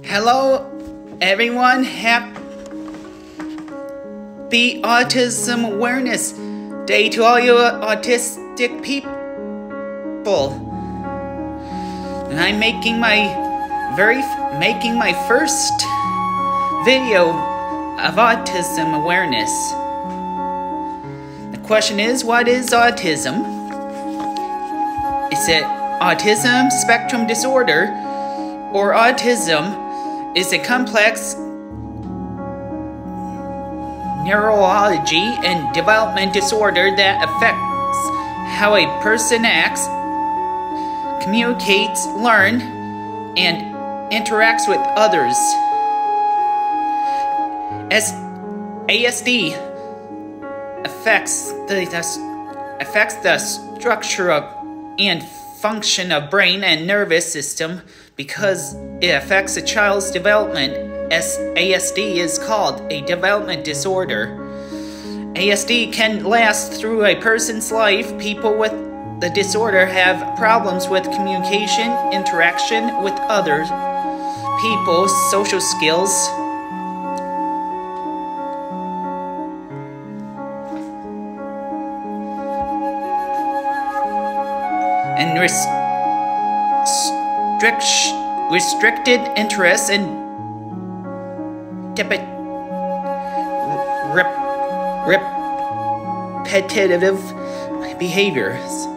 Hello, everyone. Happy Autism Awareness Day to all you autistic people. And I'm making my first video of autism awareness. The question is, what is autism? Is it autism spectrum disorder, or autism is a complex neurology and development disorder that affects how a person acts, communicates, learns, and interacts with others. As ASD affects the structure of and function of brain and nervous system because it affects a child's development. As ASD is called a development disorder. ASD can last through a person's life. People with the disorder have problems with communication, interaction with other people, social skills, and restricted interests and repetitive behaviors.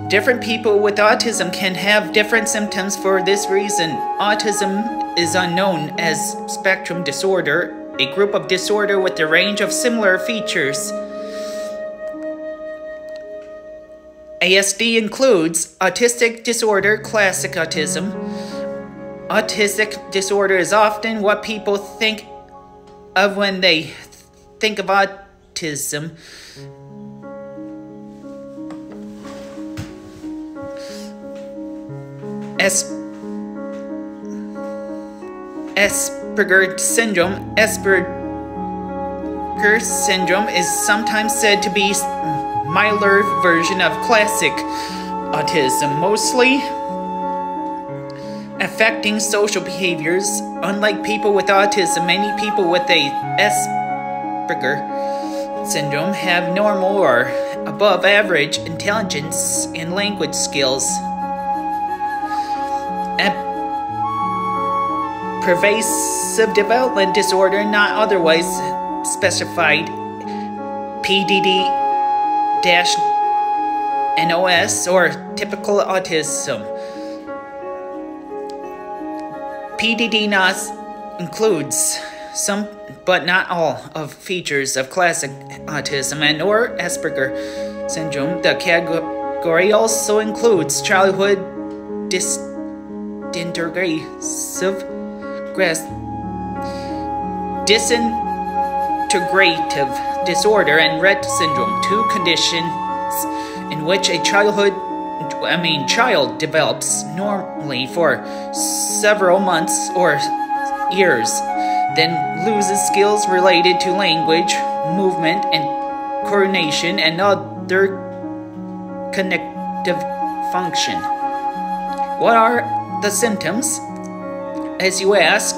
Different people with autism can have different symptoms. For this reason, autism is unknown as spectrum disorder, a group of disorder with a range of similar features. ASD includes autistic disorder, classic autism. Autistic disorder is often what people think of when they think of autism. Asperger's syndrome is sometimes said to be a milder version of classic autism, mostly affecting social behaviors. Unlike people with autism, many people with Asperger's syndrome have normal or above average intelligence and language skills. A pervasive development disorder, not otherwise specified, PDD-NOS, or typical autism. PDD-NOS includes some, but not all, of features of classic autism and or Asperger's syndrome. The category also includes childhood disintegrative disorder and Rett syndrome, two conditions in which a child develops normally for several months or years, then loses skills related to language, movement, and coordination, and other cognitive function. What are the symptoms? As you ask,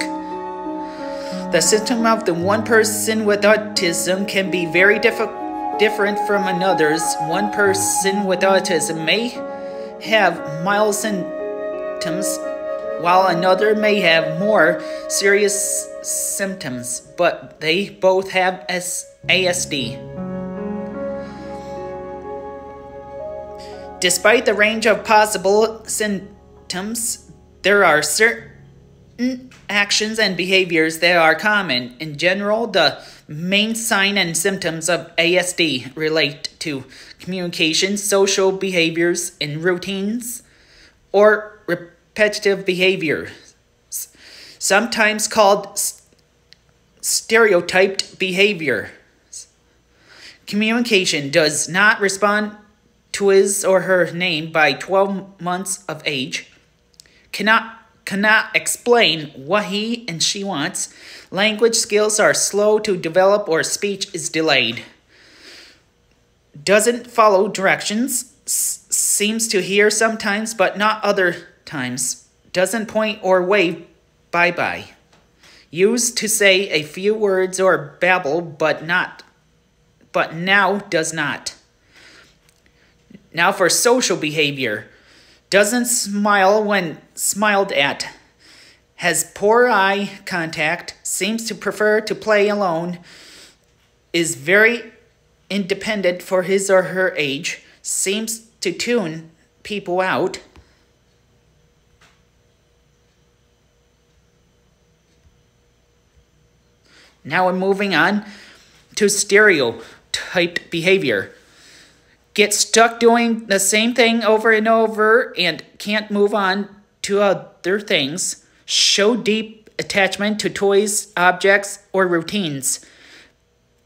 the symptom of the one person with autism can be very different from another's. One person with autism may have mild symptoms, while another may have more serious symptoms, but they both have ASD. Despite the range of possible symptoms, there are certain actions and behaviors that are common. In general, the main sign and symptoms of ASD relate to communication, social behaviors, and routines, or repetitive behaviors, sometimes called stereotyped behavior. Communication: does not respond to his or her name by 12 months of age. Cannot explain what he and she wants. Language skills are slow to develop or speech is delayed. Doesn't follow directions. Seems to hear sometimes but not other times. doesn't point or wave bye-bye. Used to say a few words or babble, but now does not. Now for social behavior. Doesn't smile when smiled at. Has poor eye contact. Seems to prefer to play alone. Is very independent for his or her age. Seems to tune people out. Now we're moving on to stereotyped behavior. Get stuck doing the same thing over and over and can't move on to other things. Show deep attachment to toys, objects, or routines.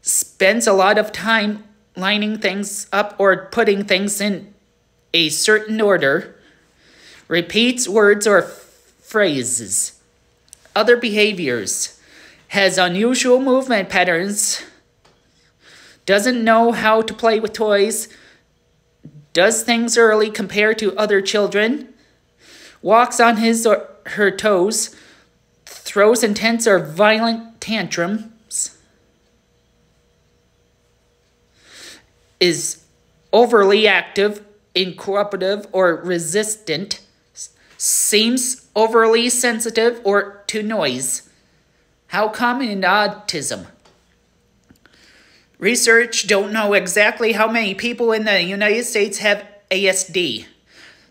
Spends a lot of time lining things up or putting things in a certain order. Repeats words or phrases. Other behaviors. Has unusual movement patterns. Doesn't know how to play with toys. Does things early compared to other children. Walks on his or her toes. Throws intense or violent tantrums. Is overly active, incooperative, or resistant. Seems overly sensitive or to noise. How common in autism? Research don't know exactly how many people in the United States have ASD.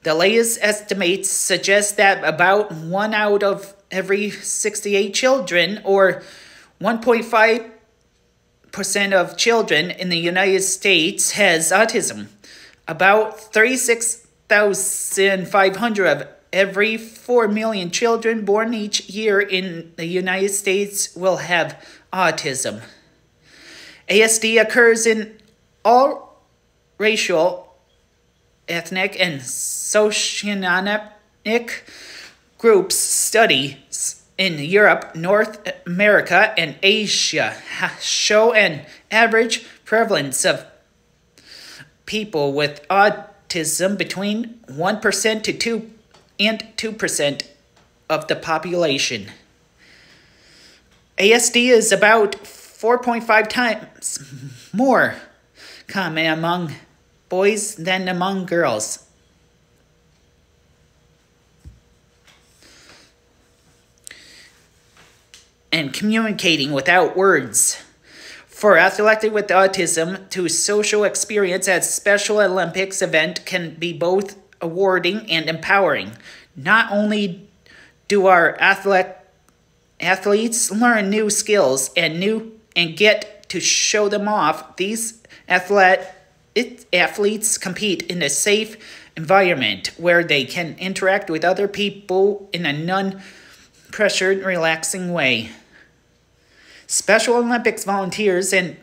The latest estimates suggest that about 1 out of every 68 children, or 1.5% of children in the United States, has autism. About 36,500 of every 4 million children born each year in the United States will have autism. ASD occurs in all racial, ethnic, and socioeconomic groups. Studies in Europe, North America, and Asia show an average prevalence of people with autism between 1% to 2% of the population. ASD is about 4.5 times more common among boys than among girls. And communicating without words. For athletes with autism, to social experience at Special Olympics event can be both rewarding and empowering. Not only do our athletes learn new skills and get to show them off, these athletes compete in a safe environment where they can interact with other people in a non-pressured, relaxing way. Special Olympics volunteers and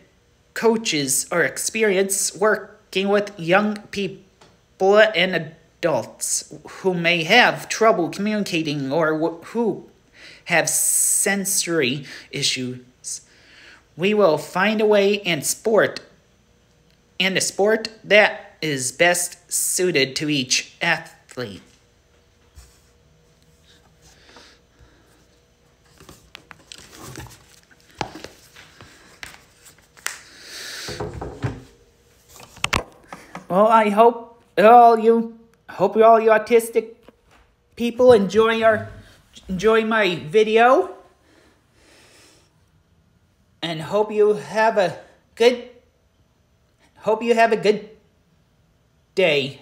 coaches are experienced working with young people and adults who may have trouble communicating or who have sensory issues. We will find a way and a sport that is best suited to each athlete. Well, I hope all you autistic people enjoy my video, and hope you have a good day.